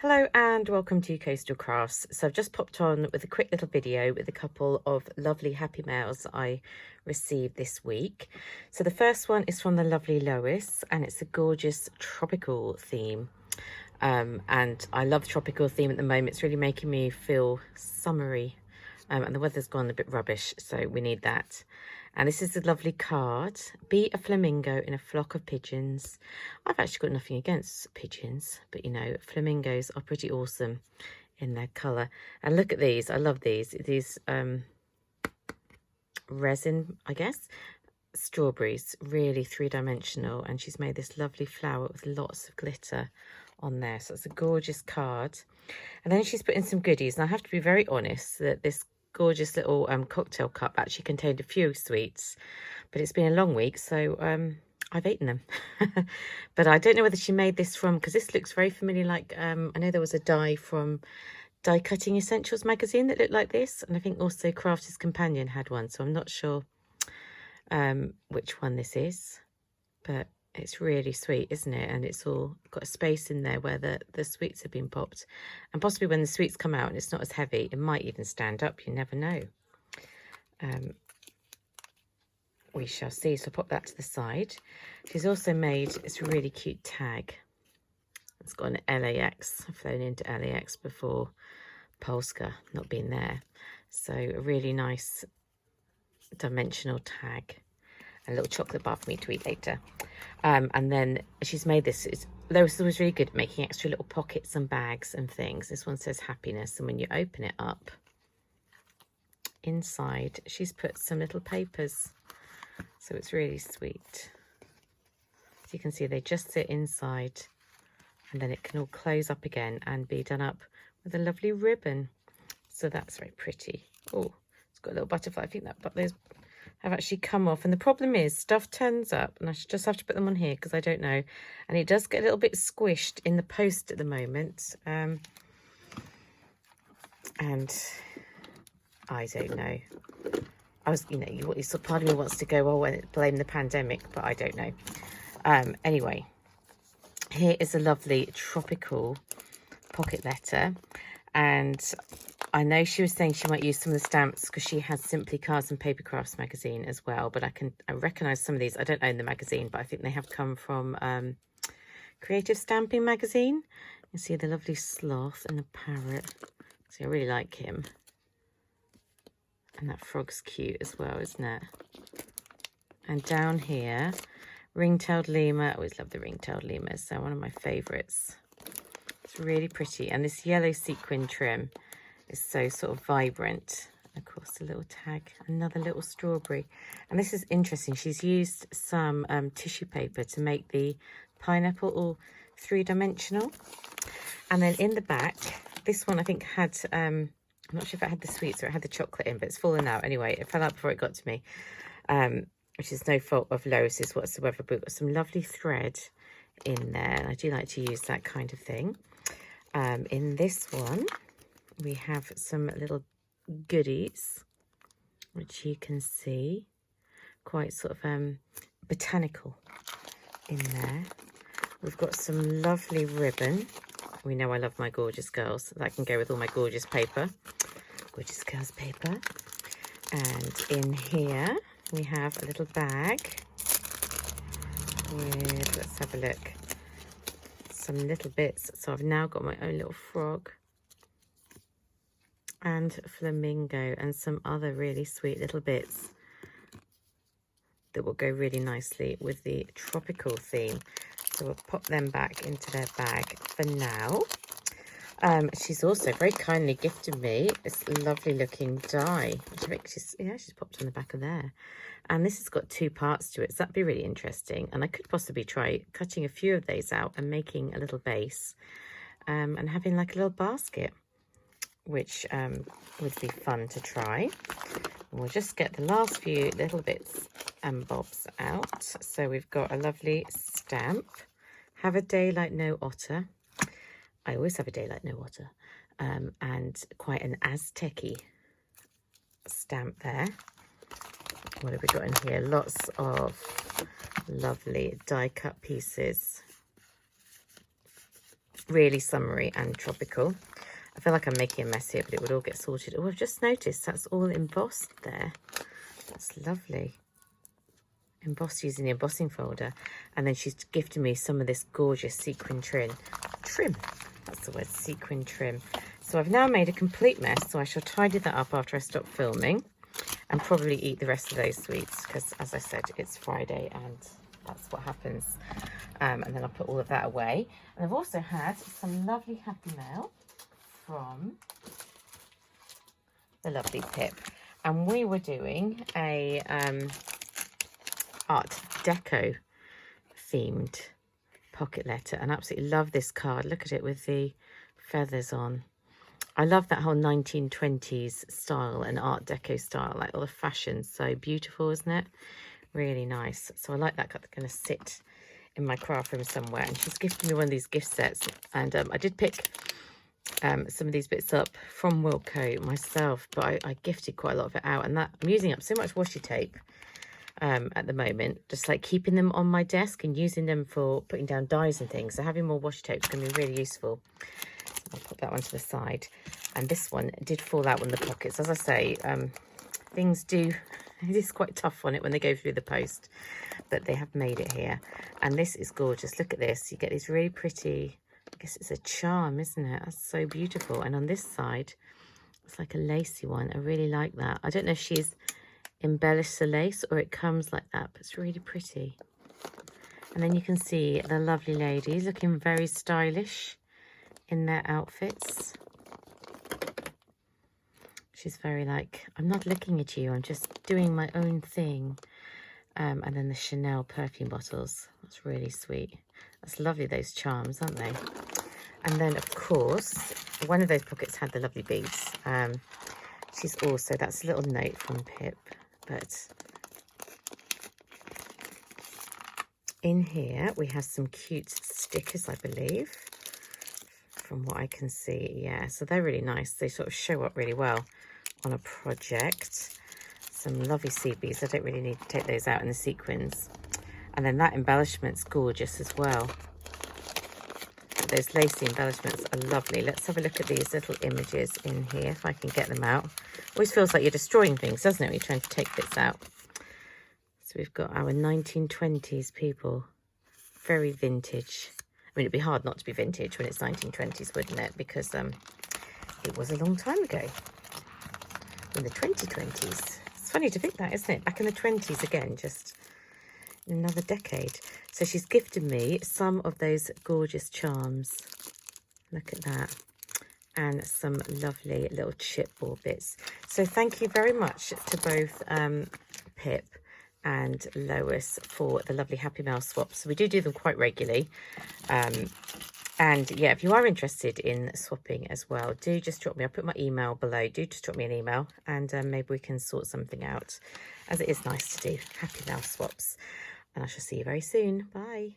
Hello and welcome to Coastal Crafts. So I've just popped on with a quick little video with a couple of lovely happy mails I received this week. So the first one is from the lovely Lois and it's a gorgeous tropical theme. And I love the tropical theme at the moment. It's really making me feel summery and the weather's gone a bit rubbish, so we need that. And this is a lovely card. Be a flamingo in a flock of pigeons. I've actually got nothing against pigeons, but you know, flamingos are pretty awesome in their colour. And look at these. I love these. These resin, I guess, strawberries, really three-dimensional. And she's made this lovely flower with lots of glitter on there. So it's a gorgeous card. And then she's put in some goodies. And I have to be very honest that this gorgeous little cocktail cup actually contained a few sweets, but it's been a long week, so I've eaten them. But I don't know whether she made this from, because this looks very familiar, like I know there was a die from Die Cutting Essentials magazine that looked like this, and I think also Crafters Companion had one, so I'm not sure which one this is, but it's really sweet, isn't it? And it's all got a space in there where the sweets have been popped. And possibly when the sweets come out and it's not as heavy, it might even stand up. You never know. We shall see. So I'll pop that to the side. She's also made this really cute tag. It's got an LAX. I've flown into LAX before. Polska, not been there. So a really nice dimensional tag. A little chocolate bar for me to eat later. And then she's made this. Lois was really good at making extra little pockets and bags and things. This one says happiness, and when you open it up, inside she's put some little papers. So it's really sweet. As you can see, they just sit inside, and then it can all close up again and be done up with a lovely ribbon. So that's very pretty. Oh, it's got a little butterfly. I think that, but those have actually come off, and the problem is stuff turns up, and I should just have to put them on here because I don't know, and it does get a little bit squished in the post at the moment, and I don't know. I was, you know, part of me wants to go, oh, and blame the pandemic, but I don't know. Anyway, here is a lovely tropical pocket letter, and I know she was saying she might use some of the stamps because she has Simply Cards and Paper Crafts magazine as well, but I recognise some of these. I don't own the magazine, but I think they have come from Creative Stamping magazine. You see the lovely sloth and the parrot. So I really like him. And that frog's cute as well, isn't it? And down here, ring-tailed lemur. I always love the ring-tailed lemurs. They're one of my favourites. It's really pretty. And this yellow sequin trim is so sort of vibrant. Of course, a little tag, another little strawberry. And this is interesting. She's used some tissue paper to make the pineapple all three-dimensional. And then in the back, this one I think had, I'm not sure if it had the sweets or it had the chocolate in, but it's fallen out anyway. It fell out before it got to me, which is no fault of Lois's whatsoever. But we've got some lovely thread in there. And I do like to use that kind of thing. In this one, we have some little goodies, which you can see, quite sort of botanical in there. We've got some lovely ribbon. We know I love my gorgeous girls. That can go with all my gorgeous paper. Gorgeous girls paper. And in here, we have a little bag with, let's have a look, some little bits. So I've now got my own little frog and flamingo and some other really sweet little bits that will go really nicely with the tropical theme. So we'll pop them back into their bag for now. She's also very kindly gifted me this lovely looking die, which I think she's popped on the back of there. And this has got two parts to it, so that'd be really interesting. And I could possibly try cutting a few of these out and making a little base and having like a little basket, which would be fun to try. We'll just get the last few little bits and bobs out. So we've got a lovely stamp. Have a day like no otter. I always have a day like no otter. And quite an Aztec-y stamp there. What have we got in here? Lots of lovely die cut pieces Really summery and tropical. I feel like I'm making a mess here, but it would all get sorted. Oh, I've just noticed that's all embossed there. That's lovely. Embossed using the embossing folder. And then she's gifted me some of this gorgeous sequin trim. That's the word, sequin trim. So I've now made a complete mess, so I shall tidy that up after I stop filming and probably eat the rest of those sweets because, as I said, it's Friday and that's what happens. And then I'll put all of that away. And I've also had some lovely happy mail from the lovely Pip. And we were doing a Art Deco themed pocket letter, and I absolutely love this card. Look at it with the feathers on. I love that whole 1920s style and Art Deco style, like all the fashion. So beautiful, isn't it? Really nice. So I like that. That's going to sit in my craft room somewhere. And she's gifted me one of these gift sets, and I did pick some of these bits up from Wilco myself, but I gifted quite a lot of it out, and that I'm using up so much washi tape at the moment, just like keeping them on my desk and using them for putting down dies and things. So having more washi tape is going to be really useful. I'll put that one to the side. And this one did fall out in the pockets. As I say, things do, it is quite tough on it when they go through the post, but they have made it here. And this is gorgeous. Look at this. You get these really pretty, I guess it's a charm, isn't it? That's so beautiful. And on this side, it's like a lacy one. I really like that. I don't know if she's embellished the lace or it comes like that, but it's really pretty. And then you can see the lovely ladies looking very stylish in their outfits. She's very like, I'm not looking at you, I'm just doing my own thing. And then the Chanel perfume bottles. That's really sweet. That's lovely, those charms, aren't they? And then, of course, one of those pockets had the lovely beads. She's also, that's a little note from Pip. But in here, we have some cute stickers, I believe, from what I can see. Yeah, so they're really nice. They sort of show up really well on a project. Some lovely sea beads. I don't really need to take those out in the sequins. And then that embellishment's gorgeous as well. Those lacy embellishments are lovely. Let's have a look at these little images in here, if I can get them out. Always feels like you're destroying things, doesn't it, when you're trying to take bits out. So we've got our 1920s people. Very vintage. I mean, it'd be hard not to be vintage when it's 1920s, wouldn't it? Because it was a long time ago. In the 2020s. It's funny to think that, isn't it? Back in the 20s again, just another decade. So she's gifted me some of those gorgeous charms. Look at that. And some lovely little chipboard bits. So thank you very much to both Pip and Lois for the lovely Happy Mail swaps. We do them quite regularly. And yeah, if you are interested in swapping as well, do just drop me. I'll put my email below. Do just drop me an email and maybe we can sort something out, as it is nice to do Happy Mail swaps. And I shall see you very soon. Bye.